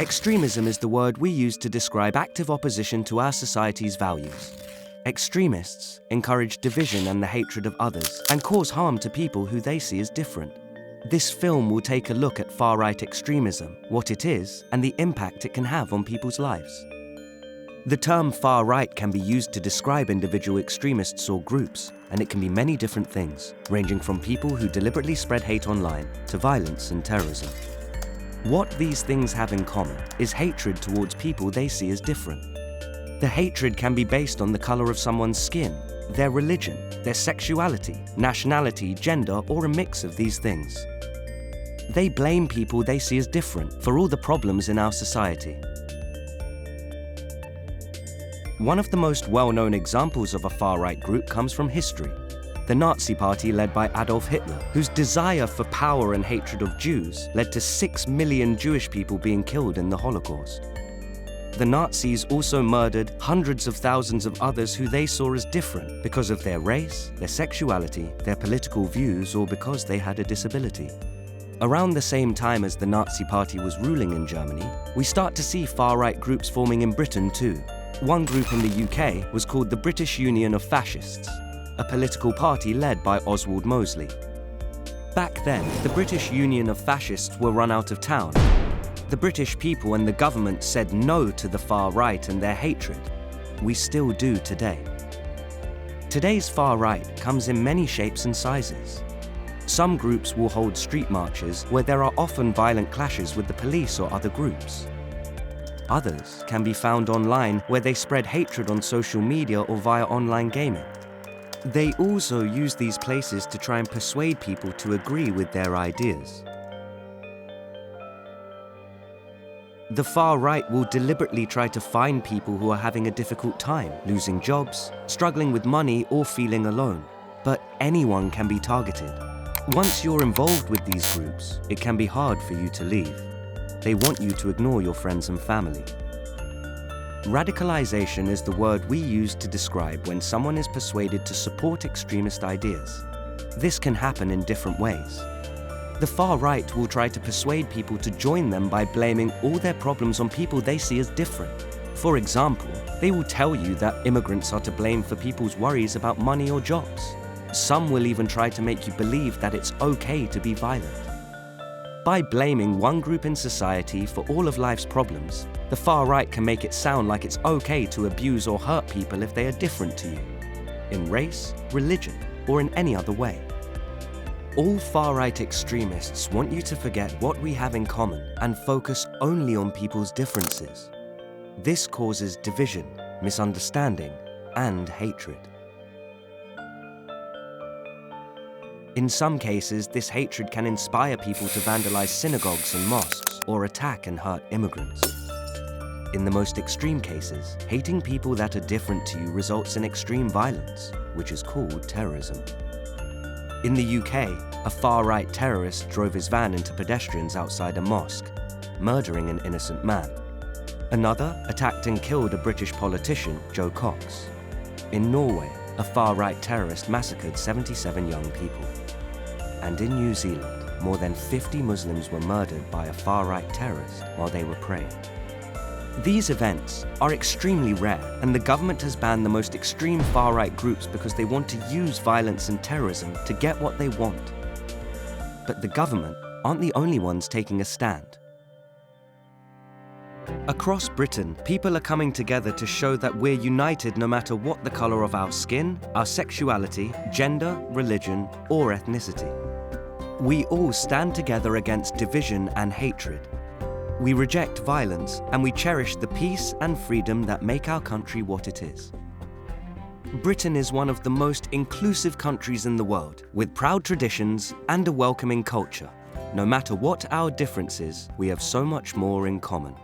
Extremism is the word we use to describe active opposition to our society's values. Extremists encourage division and the hatred of others and cause harm to people who they see as different. This film will take a look at far-right extremism, what it is, and the impact it can have on people's lives. The term far-right can be used to describe individual extremists or groups, and it can be many different things, ranging from people who deliberately spread hate online to violence and terrorism. What these things have in common is hatred towards people they see as different. The hatred can be based on the color of someone's skin, their religion, their sexuality, nationality, gender, or a mix of these things. They blame people they see as different for all the problems in our society. One of the most well-known examples of a far-right group comes from history. The Nazi Party led by Adolf Hitler, whose desire for power and hatred of Jews led to 6 million Jewish people being killed in the Holocaust. The Nazis also murdered hundreds of thousands of others who they saw as different because of their race, their sexuality, their political views, or because they had a disability. Around the same time as the Nazi Party was ruling in Germany, we start to see far-right groups forming in Britain too. One group in the UK was called the British Union of Fascists, a political party led by Oswald Mosley. Back then, the British Union of Fascists were run out of town. The British people and the government said no to the far right and their hatred. We still do today. Today's far right comes in many shapes and sizes. Some groups will hold street marches where there are often violent clashes with the police or other groups. Others can be found online where they spread hatred on social media or via online gaming. They also use these places to try and persuade people to agree with their ideas. The far right will deliberately try to find people who are having a difficult time, losing jobs, struggling with money, or feeling alone. But anyone can be targeted. Once you're involved with these groups, it can be hard for you to leave. They want you to ignore your friends and family. Radicalization is the word we use to describe when someone is persuaded to support extremist ideas. This can happen in different ways. The far right will try to persuade people to join them by blaming all their problems on people they see as different. For example, they will tell you that immigrants are to blame for people's worries about money or jobs. Some will even try to make you believe that it's okay to be violent. By blaming one group in society for all of life's problems, the far right can make it sound like it's okay to abuse or hurt people if they are different to you, in race, religion, or in any other way. All far-right extremists want you to forget what we have in common and focus only on people's differences. This causes division, misunderstanding, and hatred. In some cases, this hatred can inspire people to vandalize synagogues and mosques or attack and hurt immigrants. In the most extreme cases, hating people that are different to you results in extreme violence, which is called terrorism. In the UK, a far-right terrorist drove his van into pedestrians outside a mosque, murdering an innocent man. Another attacked and killed a British politician, Joe Cox. In Norway, a far-right terrorist massacred 77 young people. And in New Zealand, more than 50 Muslims were murdered by a far-right terrorist while they were praying. These events are extremely rare, and the government has banned the most extreme far-right groups because they want to use violence and terrorism to get what they want. But the government aren't the only ones taking a stand. Across Britain, people are coming together to show that we're united no matter what the color of our skin, our sexuality, gender, religion, or ethnicity. We all stand together against division and hatred. We reject violence, and we cherish the peace and freedom that make our country what it is. Britain is one of the most inclusive countries in the world, with proud traditions and a welcoming culture. No matter what our differences, we have so much more in common.